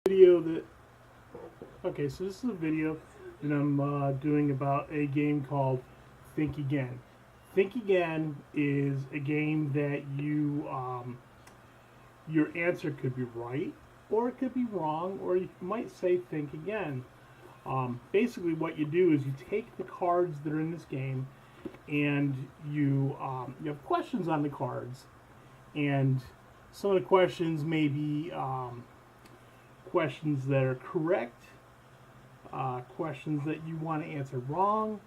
Video that okay, so this is a video that I'm doing about a game called Think Again. Think Again is a game that your answer could be right or it could be wrong, or you might say think again. Basically, what you do is you take the cards that are in this game and you have questions on the cards, and some of the questions may be questions that are correct, questions that you want to answer wrong,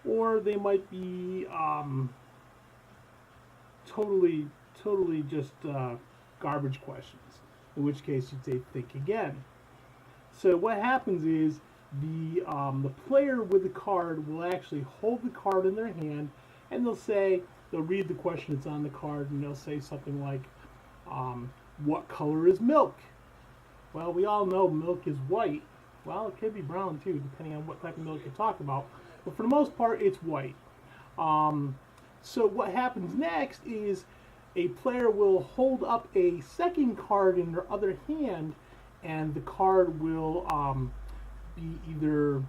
or they might be totally just garbage questions, in which case you'd say think again. So what happens is the player with the card will actually hold the card in their hand, and they'll read the question that's on the card, and they'll say something like, "What color is milk?" Well, we all know milk is white. Well, it could be brown too, depending on what type of milk you're talking about. But for the most part, it's white. So what happens next is a player will hold up a second card in their other hand, and the card will be either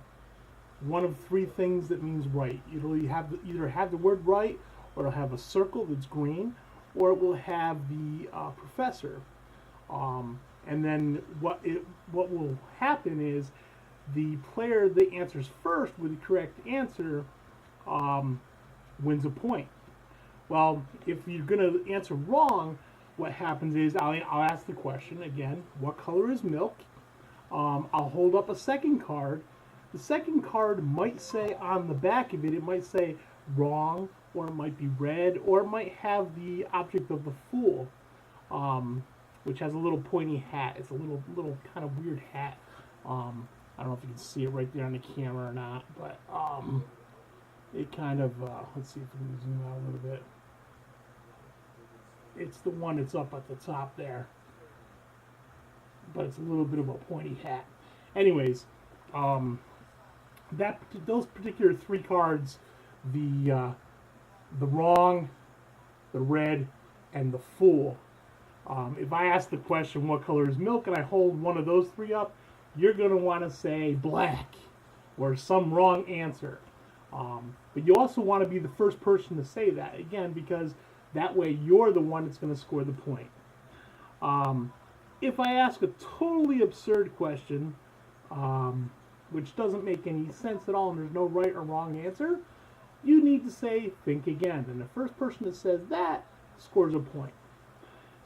one of three things that means right. It'll either have the word right, or it'll have a circle that's green, or it will have the professor. And then what will happen is the player that answers first with the correct answer wins a point. Well, if you're going to answer wrong, what happens is I'll ask the question again, what color is milk? I'll hold up a second card. The second card might say on the back of it, it might say wrong, or it might be red, or it might have the object of the fool, which has a little pointy hat. It's a little kind of weird hat. I don't know if you can see it right there on the camera or not, but it kind of, let's see if we can zoom out a little bit. It's the one that's up at the top there, but it's a little bit of a pointy hat. Anyways, those particular three cards, the wrong, the red, and the fool. If I ask the question, what color is milk, and I hold one of those three up, you're going to want to say black or some wrong answer. But you also want to be the first person to say that, again, because that way you're the one that's going to score the point. If I ask a totally absurd question, which doesn't make any sense at all, and there's no right or wrong answer, you need to say think again. And the first person that says that scores a point.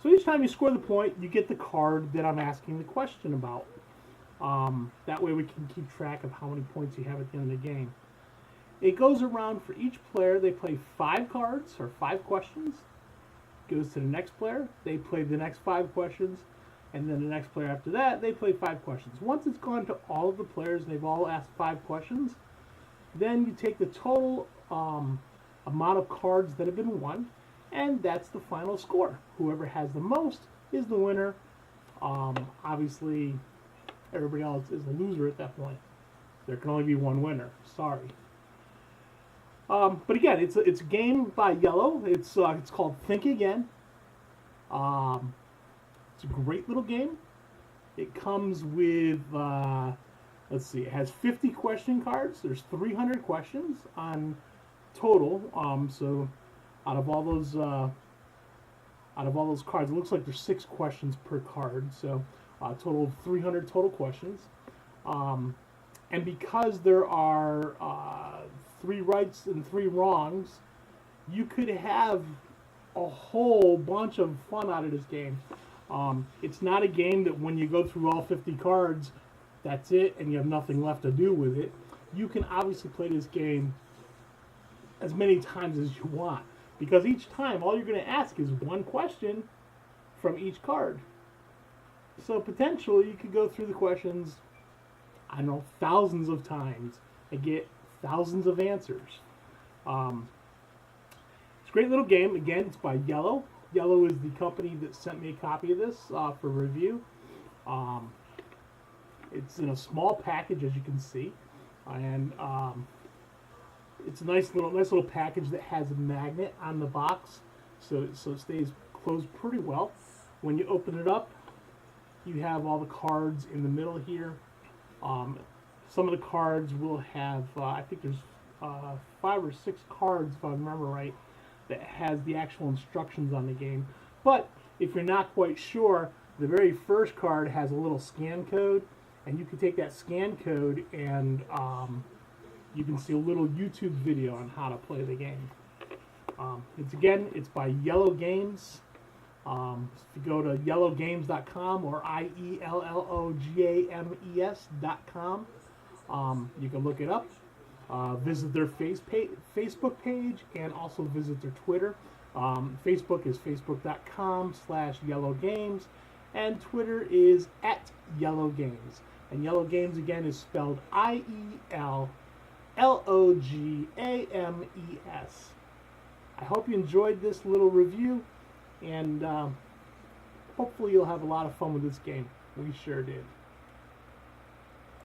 So each time you score the point, you get the card that I'm asking the question about. That way we can keep track of how many points you have at the end of the game. It goes around for each player. They play 5 cards or 5 questions. Goes to the next player. They play the next 5 questions. And then the next player after that, they play 5 questions. Once it's gone to all of the players and they've all asked 5 questions, then you take the total amount of cards that have been won, and that's the final score. Whoever has the most is the winner. Obviously, everybody else is a loser at that point. There can only be one winner. Sorry. But again, it's a game by Yellow. It's called Think Again. It's a great little game. It comes with let's see, it has 50 question cards. There's 300 questions on total. So out of all those cards, it looks like there's 6 questions per card. So total of 300 total questions. And because there are 3 rights and 3 wrongs, you could have a whole bunch of fun out of this game. It's not a game that when you go through all 50 cards, that's it, and you have nothing left to do with it. You can obviously play this game as many times as you want, because each time all you're going to ask is one question from each card. So potentially you could go through the questions, I don't know, thousands of times and get thousands of answers. It's a great little game. Again, it's by Yellow. Yellow is the company that sent me a copy of this for review. It's in a small package, as you can see, and it's a nice little package that has a magnet on the box, so it stays closed pretty well. When you open it up, you have all the cards in the middle here. Some of the cards will have, I think there's 5 or 6 cards, if I remember right, that has the actual instructions on the game. But if you're not quite sure, the very first card has a little scan code, and you can take that scan code and you can see a little YouTube video on how to play the game. It's by Iellogames. If you go to Iellogames.com or IELLOGAMES.com, you can look it up. Visit their Facebook page and also visit their Twitter. Facebook is facebook.com/Iellogames, and Twitter is @Iellogames. And Iellogames again is spelled IELLOGAMES. I hope you enjoyed this little review, and hopefully you'll have a lot of fun with this game. We sure did.